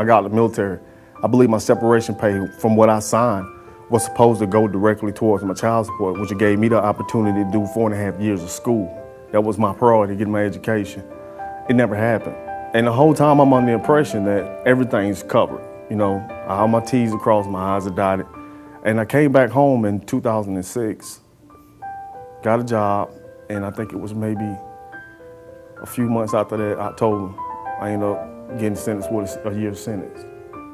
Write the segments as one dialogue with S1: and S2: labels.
S1: I got out of the military, I believe my separation pay from what I signed was supposed to go directly towards my child support, which gave me the opportunity to do 4.5 years of school. That was my priority, getting my education. It never happened. And the whole time I'm under the impression that everything's covered. You know, all my T's are crossed, my I's are dotted. And I came back home in 2006, got a job, and I think it was maybe a few months after that, October, I ended up getting sentenced with a year sentence.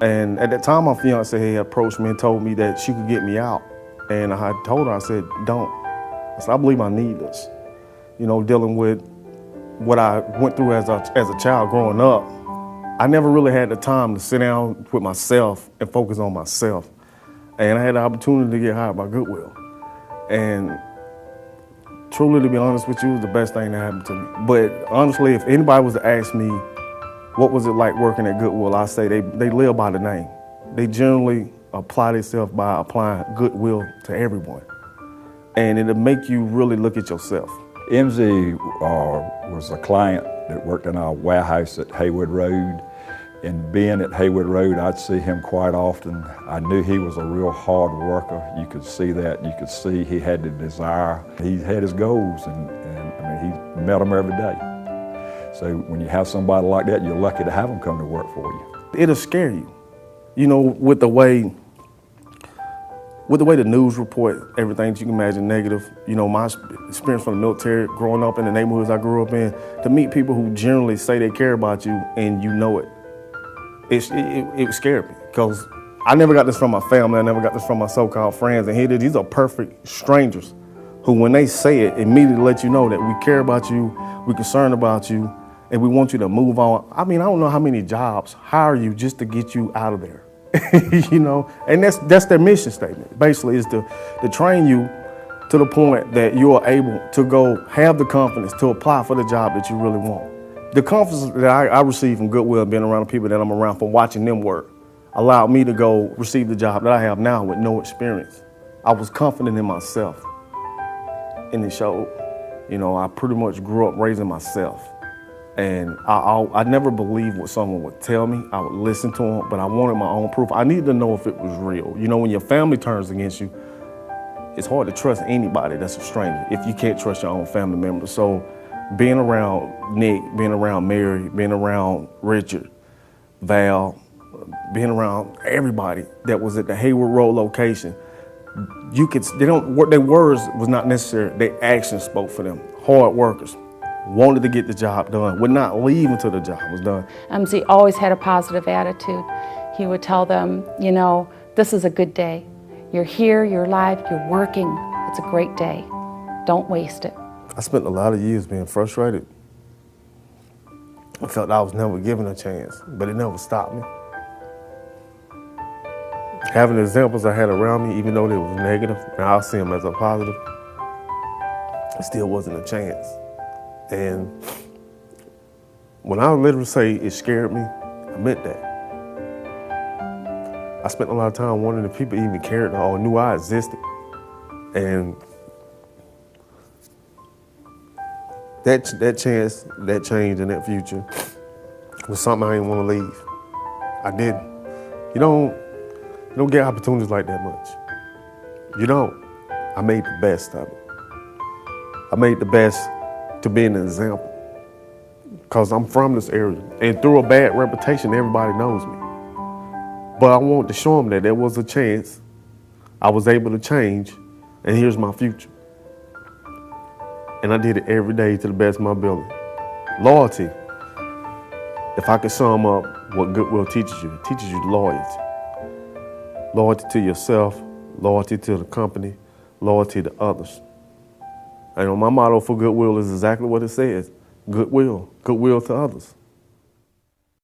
S1: And at that time, my fiance had approached me and told me that she could get me out. And I told her, I said, don't. I said, I believe I need this. You know, dealing with what I went through as a child growing up, I never really had the time to sit down with myself and focus on myself. And I had the opportunity to get hired by Goodwill. And truly, to be honest with you, it was the best thing that happened to me. But honestly, if anybody was to ask me, what was it like working at Goodwill? I say they live by the name. They generally apply themselves by applying goodwill to everyone. And it'll make you really look at yourself.
S2: Emzie was a client that worked in our warehouse at Haywood Road. And being at Haywood Road, I'd see him quite often. I knew he was a real hard worker. You could see that. You could see he had the desire. He had his goals, and I mean, he met them every day. So when you have somebody like that, you're lucky to have them come to work for you.
S1: It'll scare you, you know, with the way the news report everything that you can imagine negative. You know, my experience from the military, growing up in the neighborhoods I grew up in, to meet people who generally say they care about you and you know it. It scared me, because I never got this from my family, I never got this from my so-called friends, and here these are perfect strangers who, when they say it, immediately let you know that we care about you, we're concerned about you, and we want you to move on. I mean, I don't know how many jobs hire you just to get you out of there, you know? And that's their mission statement, basically, is to train you to the point that you are able to go have the confidence to apply for the job that you really want. The confidence that I received from Goodwill, being around the people that I'm around, from watching them work, allowed me to go receive the job that I have now with no experience. I was confident in myself, and it showed. You know, I pretty much grew up raising myself, and I never believed what someone would tell me. I would listen to them, but I wanted my own proof. I needed to know if it was real. You know, when your family turns against you, it's hard to trust anybody that's a stranger if you can't trust your own family members. So being around Nick, being around Mary, being around Richard, Val, being around everybody that was at the Haywood Road location, their words was not necessary, their actions spoke for them. Hard workers, wanted to get the job done, would not leave until the job was done.
S3: Emzie always had a positive attitude. He would tell them, you know, this is a good day. You're here, you're alive, you're working. It's a great day. Don't waste it.
S1: I spent a lot of years being frustrated. I felt I was never given a chance, but it never stopped me. Having the examples I had around me, even though they was negative, and I'll see them as a positive, it still wasn't a chance. And when I literally say it scared me, I meant that. I spent a lot of time wondering if people even cared or knew I existed. And that chance, that change, and that future was something I didn't want to leave. I didn't. You don't get opportunities like that much. You don't. I made the best of it. I made the best to be an example, because I'm from this area. And through a bad reputation, everybody knows me. But I wanted to show them that there was a chance. I was able to change, and here's my future. And I did it every day to the best of my ability. Loyalty. If I could sum up what Goodwill teaches you, it teaches you loyalty. Loyalty to yourself, loyalty to the company, loyalty to others. And my motto for Goodwill is exactly what it says: goodwill to others.